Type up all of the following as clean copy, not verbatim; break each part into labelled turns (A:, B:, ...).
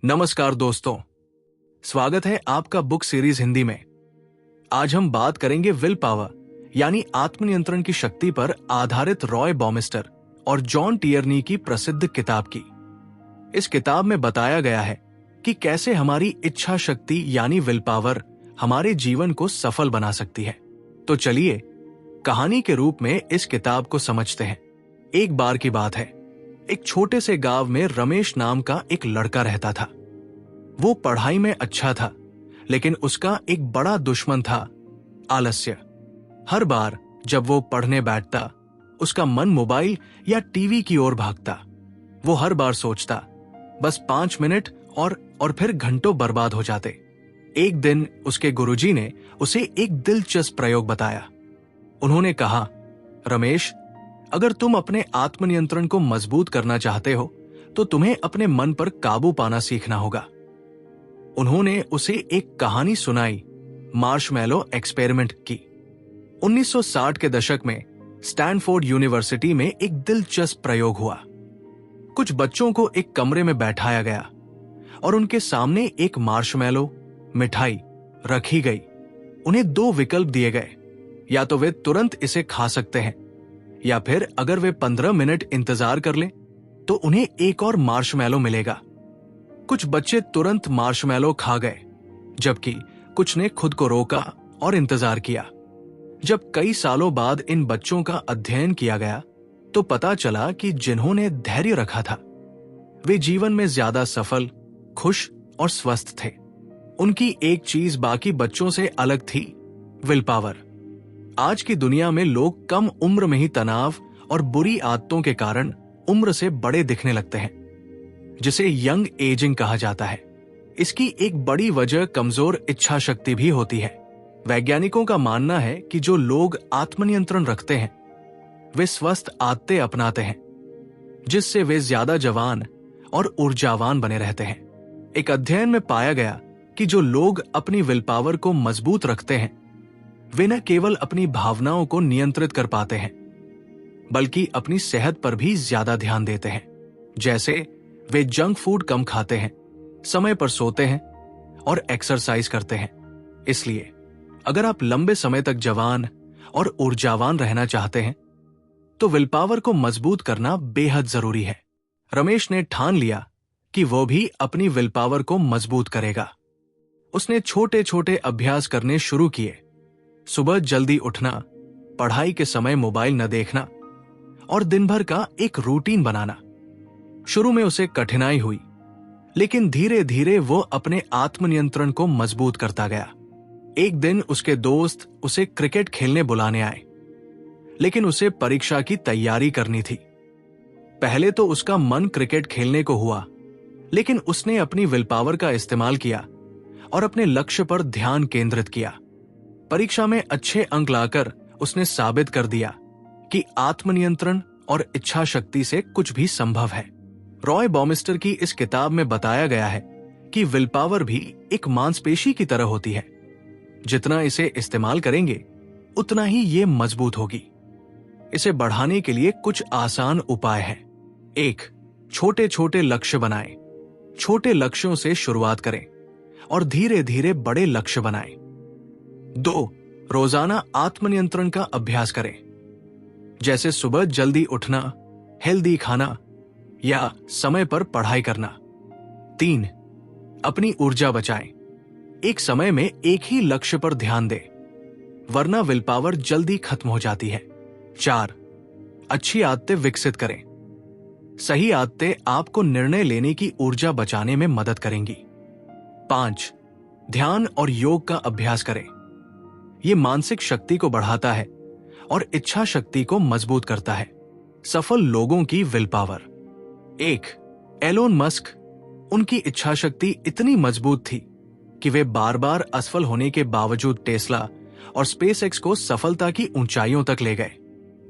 A: नमस्कार दोस्तों, स्वागत है आपका बुक सीरीज हिंदी में। आज हम बात करेंगे विल पावर यानी आत्मनियंत्रण की शक्ति पर आधारित रॉय बॉमिस्टर और जॉन टियरनी की प्रसिद्ध किताब की। इस किताब में बताया गया है कि कैसे हमारी इच्छा शक्ति यानी विल पावर हमारे जीवन को सफल बना सकती है। तो चलिए कहानी के रूप में इस किताब को समझते हैं। एक बार की बात है, एक छोटे से गांव में रमेश नाम का एक लड़का रहता था। वो पढ़ाई में अच्छा था, लेकिन उसका एक बड़ा दुश्मन था, आलस्य। हर बार जब वो पढ़ने बैठता, उसका मन मोबाइल या टीवी की ओर भागता। वो हर बार सोचता, बस 5 मिनट और फिर घंटों बर्बाद हो जाते। एक दिन उसके गुरुजी ने उसे एक दिलचस्प प्रयोग बताया। उन्होंने कहा, रमेश, अगर तुम अपने आत्मनियंत्रण को मजबूत करना चाहते हो तो तुम्हें अपने मन पर काबू पाना सीखना होगा। उन्होंने उसे एक कहानी सुनाई, मार्शमैलो एक्सपेरिमेंट की। 1960 के दशक में स्टैनफोर्ड यूनिवर्सिटी में एक दिलचस्प प्रयोग हुआ। कुछ बच्चों को एक कमरे में बैठाया गया और उनके सामने एक मार्शमैलो मिठाई रखी गई। उन्हें 2 विकल्प दिए गए, या तो वे तुरंत इसे खा सकते हैं या फिर अगर वे 15 मिनट इंतजार कर लें तो उन्हें एक और मार्शमैलो मिलेगा। कुछ बच्चे तुरंत मार्शमैलो खा गए, जबकि कुछ ने खुद को रोका और इंतजार किया। जब कई सालों बाद इन बच्चों का अध्ययन किया गया तो पता चला कि जिन्होंने धैर्य रखा था वे जीवन में ज्यादा सफल, खुश और स्वस्थ थे। उनकी एक चीज बाकी बच्चों से अलग थी, विल पावर। आज की दुनिया में लोग कम उम्र में ही तनाव और बुरी आदतों के कारण उम्र से बड़े दिखने लगते हैं, जिसे यंग एजिंग कहा जाता है। इसकी एक बड़ी वजह कमजोर इच्छा शक्ति भी होती है। वैज्ञानिकों का मानना है कि जो लोग आत्मनियंत्रण रखते हैं वे स्वस्थ आदतें अपनाते हैं, जिससे वे ज्यादा जवान और ऊर्जावान बने रहते हैं। एक अध्ययन में पाया गया कि जो लोग अपनी विल पावर को मजबूत रखते हैं वे न केवल अपनी भावनाओं को नियंत्रित कर पाते हैं, बल्कि अपनी सेहत पर भी ज्यादा ध्यान देते हैं। जैसे वे जंक फूड कम खाते हैं, समय पर सोते हैं और एक्सरसाइज करते हैं। इसलिए अगर आप लंबे समय तक जवान और ऊर्जावान रहना चाहते हैं तो विल पावर को मजबूत करना बेहद जरूरी है। रमेश ने ठान लिया कि वो भी अपनी विल पावर को मजबूत करेगा। उसने छोटे छोटे अभ्यास करने शुरू किए। सुबह जल्दी उठना, पढ़ाई के समय मोबाइल न देखना और दिन भर का एक रूटीन बनाना। शुरू में उसे कठिनाई हुई, लेकिन धीरे धीरे वो अपने आत्मनियंत्रण को मजबूत करता गया। एक दिन उसके दोस्त उसे क्रिकेट खेलने बुलाने आए, लेकिन उसे परीक्षा की तैयारी करनी थी। पहले तो उसका मन क्रिकेट खेलने को हुआ, लेकिन उसने अपनी विल पावर का इस्तेमाल किया और अपने लक्ष्य पर ध्यान केंद्रित किया। परीक्षा में अच्छे अंक लाकर उसने साबित कर दिया कि आत्मनियंत्रण और इच्छा शक्ति से कुछ भी संभव है। रॉय बॉमिस्टर की इस किताब में बताया गया है कि विल पावर भी एक मांसपेशी की तरह होती है। जितना इसे इस्तेमाल करेंगे उतना ही ये मजबूत होगी। इसे बढ़ाने के लिए कुछ आसान उपाय हैं। 1. छोटे छोटे लक्ष्य बनाएं। छोटे लक्ष्यों से शुरुआत करें और धीरे धीरे बड़े लक्ष्य बनाएं। 2. रोजाना आत्मनियंत्रण का अभ्यास करें, जैसे सुबह जल्दी उठना, हेल्दी खाना या समय पर पढ़ाई करना। 3. अपनी ऊर्जा बचाएं। एक समय में एक ही लक्ष्य पर ध्यान दें, वरना विल पावर जल्दी खत्म हो जाती है। 4. अच्छी आदतें विकसित करें। सही आदतें आपको निर्णय लेने की ऊर्जा बचाने में मदद करेंगी। 5. ध्यान और योग का अभ्यास करें। ये मानसिक शक्ति को बढ़ाता है और इच्छा शक्ति को मजबूत करता है। सफल लोगों की विल पावर। 1. Elon Musk. उनकी इच्छा शक्ति इतनी मजबूत थी कि वे बार बार असफल होने के बावजूद टेस्ला और स्पेसएक्स को सफलता की ऊंचाइयों तक ले गए।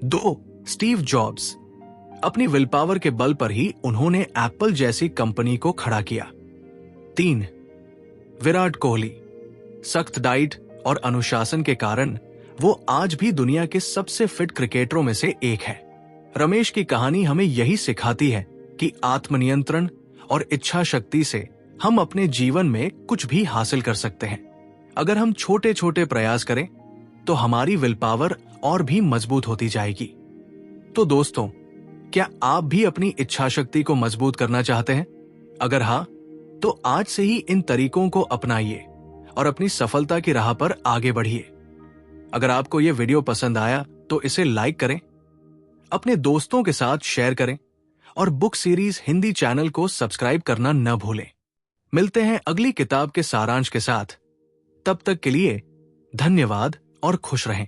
A: 2. Steve jobs. अपनी विल पावर के बल पर ही उन्होंने एप्पल जैसी कंपनी को खड़ा किया। 3. विराट कोहली। सख्त डाइट और अनुशासन के कारण वो आज भी दुनिया के सबसे फिट क्रिकेटरों में से एक है। रमेश की कहानी हमें यही सिखाती है कि आत्मनियंत्रण और इच्छा शक्ति से हम अपने जीवन में कुछ भी हासिल कर सकते हैं। अगर हम छोटे छोटे प्रयास करें तो हमारी विल पावर और भी मजबूत होती जाएगी। तो दोस्तों, क्या आप भी अपनी इच्छा शक्ति को मजबूत करना चाहते हैं? अगर हाँ, तो आज से ही इन तरीकों को अपनाइए और अपनी सफलता की राह पर आगे बढ़िए। अगर आपको यह वीडियो पसंद आया तो इसे लाइक करें, अपने दोस्तों के साथ शेयर करें और बुक सीरीज हिंदी चैनल को सब्सक्राइब करना न भूलें। मिलते हैं अगली किताब के सारांश के साथ। तब तक के लिए धन्यवाद और खुश रहें।